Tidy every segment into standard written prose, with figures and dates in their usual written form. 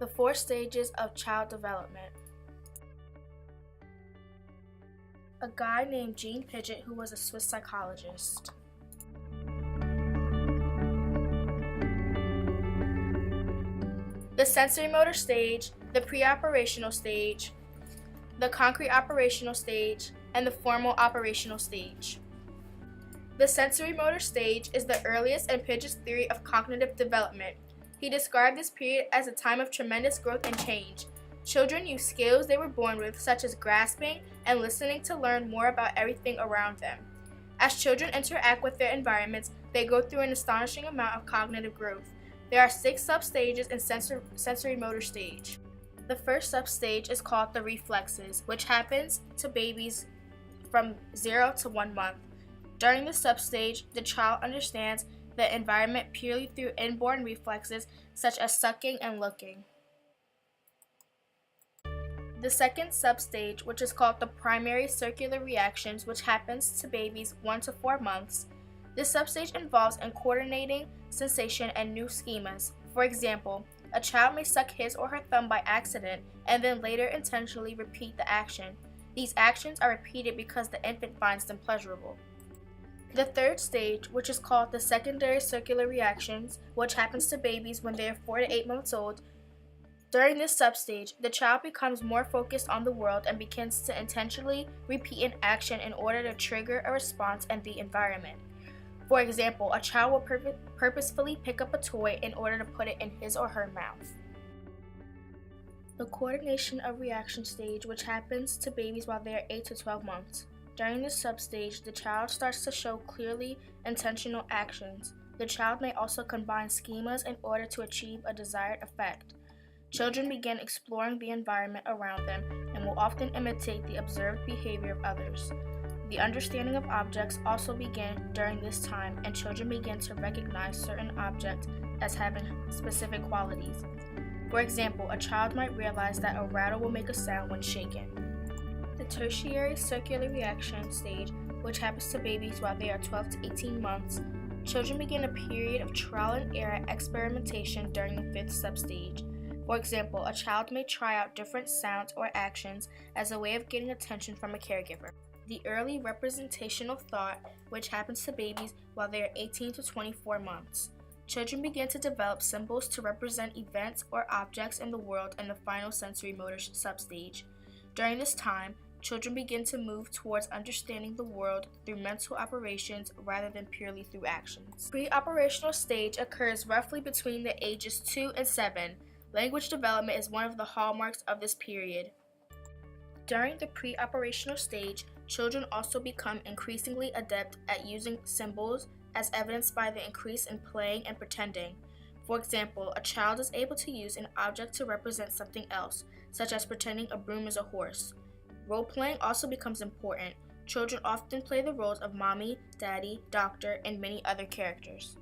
The 4 stages of child development. A guy named Jean Piaget, who was a Swiss psychologist. The sensory motor stage, the pre-operational stage, the concrete operational stage, and the formal operational stage. The sensory motor stage is the earliest in Piaget's theory of cognitive development. He described this period as a time of tremendous growth and change. Children use skills they were born with, such as grasping and listening, to learn more about everything around them. As children interact with their environments, they go through an astonishing amount of cognitive growth. There are 6 sub-stages in sensory motor stage. The first sub-stage is called the reflexes, which happens to babies from 0 to 1 month. During this sub-stage, the child understands the environment purely through inborn reflexes such as sucking and looking. The second sub-stage, which is called the primary circular reactions, which happens to babies 1 to 4 months. This sub-stage involves in coordinating sensation and new schemas. For example, a child may suck his or her thumb by accident and then later intentionally repeat the action. These actions are repeated because the infant finds them pleasurable. The third stage, which is called the secondary circular reactions, which happens to babies when they are 4 to 8 months old. During this substage, the child becomes more focused on the world and begins to intentionally repeat an action in order to trigger a response in the environment. For example, a child will purposefully pick up a toy in order to put it in his or her mouth. The coordination of reaction stage, which happens to babies while they are 8 to 12 months. During this substage, the child starts to show clearly intentional actions. The child may also combine schemas in order to achieve a desired effect. Children begin exploring the environment around them and will often imitate the observed behavior of others. The understanding of objects also begins during this time, and children begin to recognize certain objects as having specific qualities. For example, a child might realize that a rattle will make a sound when shaken. The tertiary circular reaction stage, which happens to babies while they are 12 to 18 months, children begin a period of trial and error experimentation during the 5th substage. For example, a child may try out different sounds or actions as a way of getting attention from a caregiver. The early representational thought, which happens to babies while they are 18 to 24 months. Children begin to develop symbols to represent events or objects in the world in the final sensory motor substage. During this time, children begin to move towards understanding the world through mental operations rather than purely through actions. Pre-operational stage occurs roughly between the ages 2 and 7. Language development is one of the hallmarks of this period. During the pre-operational stage, children also become increasingly adept at using symbols, as evidenced by the increase in playing and pretending. For example, a child is able to use an object to represent something else, such as pretending a broom is a horse. Role-playing also becomes important. Children often play the roles of mommy, daddy, doctor, and many other characters.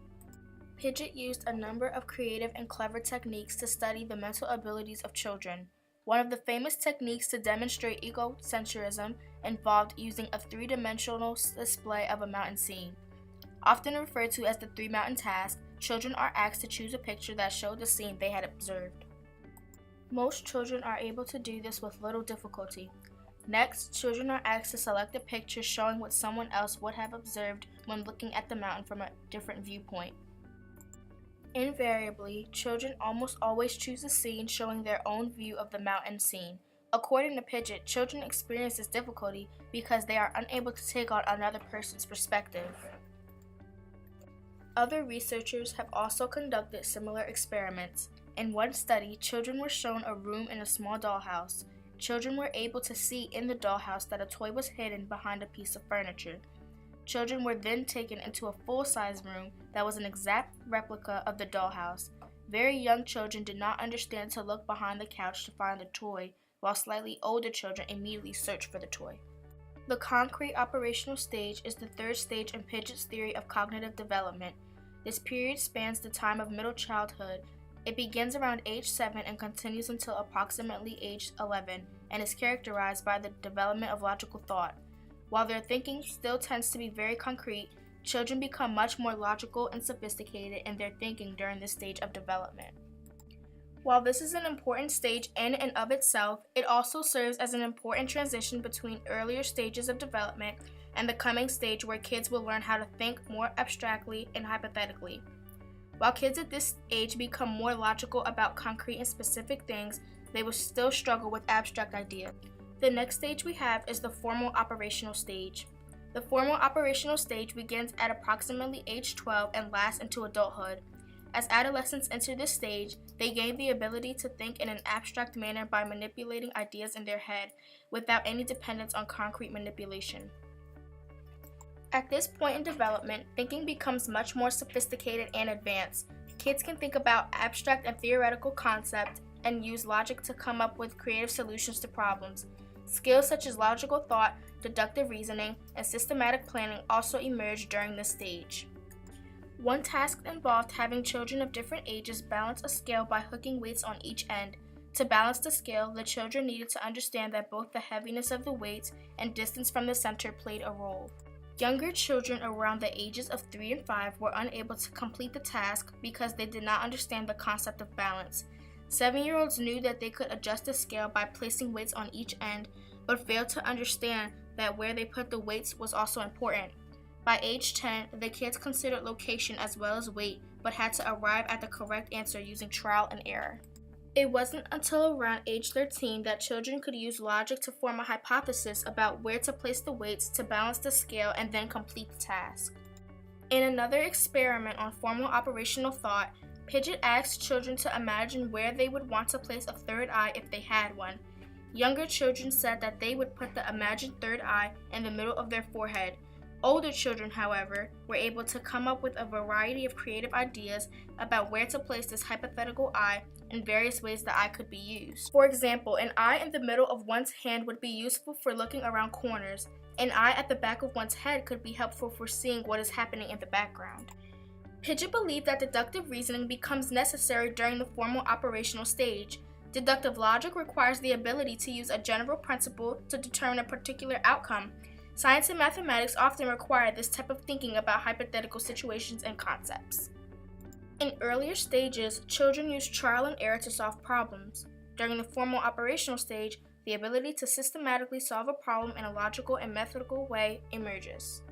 Piaget used a number of creative and clever techniques to study the mental abilities of children. One of the famous techniques to demonstrate egocentrism involved using a 3-dimensional display of a mountain scene. Often referred to as the 3-mountain task, children are asked to choose a picture that showed the scene they had observed. Most children are able to do this with little difficulty. Next, children are asked to select a picture showing what someone else would have observed when looking at the mountain from a different viewpoint. Invariably, children almost always choose a scene showing their own view of the mountain scene. According to Piaget, children experience this difficulty because they are unable to take on another person's perspective. Other researchers have also conducted similar experiments. In one study, children were shown a room in a small dollhouse. Children were able to see in the dollhouse that a toy was hidden behind a piece of furniture. Children were then taken into a full-size room that was an exact replica of the dollhouse. Very young children did not understand to look behind the couch to find the toy, while slightly older children immediately searched for the toy. The concrete operational stage is the 3rd stage in Piaget's theory of cognitive development. This period spans the time of middle childhood. It begins around age 7 and continues until approximately age 11, and is characterized by the development of logical thought. While their thinking still tends to be very concrete, children become much more logical and sophisticated in their thinking during this stage of development. While this is an important stage in and of itself, it also serves as an important transition between earlier stages of development and the coming stage where kids will learn how to think more abstractly and hypothetically. While kids at this age become more logical about concrete and specific things, they will still struggle with abstract ideas. The next stage we have is the formal operational stage. The formal operational stage begins at approximately age 12 and lasts into adulthood. As adolescents enter this stage, they gain the ability to think in an abstract manner by manipulating ideas in their head without any dependence on concrete manipulation. At this point in development, thinking becomes much more sophisticated and advanced. Kids can think about abstract and theoretical concepts and use logic to come up with creative solutions to problems. Skills such as logical thought, deductive reasoning, and systematic planning also emerge during this stage. One task involved having children of different ages balance a scale by hooking weights on each end. To balance the scale, the children needed to understand that both the heaviness of the weights and distance from the center played a role. Younger children around the ages of 3 and 5 were unable to complete the task because they did not understand the concept of balance. 7-year-olds knew that they could adjust the scale by placing weights on each end, but failed to understand that where they put the weights was also important. By age 10, the kids considered location as well as weight, but had to arrive at the correct answer using trial and error. It wasn't until around age 13 that children could use logic to form a hypothesis about where to place the weights to balance the scale and then complete the task. In another experiment on formal operational thought, Pidgeot asked children to imagine where they would want to place a third eye if they had one. Younger children said that they would put the imagined third eye in the middle of their forehead. Older children, however, were able to come up with a variety of creative ideas about where to place this hypothetical eye and various ways the eye could be used. For example, an eye in the middle of one's hand would be useful for looking around corners. An eye at the back of one's head could be helpful for seeing what is happening in the background. Pidgeot believed that deductive reasoning becomes necessary during the formal operational stage. Deductive logic requires the ability to use a general principle to determine a particular outcome. Science and mathematics often require this type of thinking about hypothetical situations and concepts. In earlier stages, children use trial and error to solve problems. During the formal operational stage, the ability to systematically solve a problem in a logical and methodical way emerges.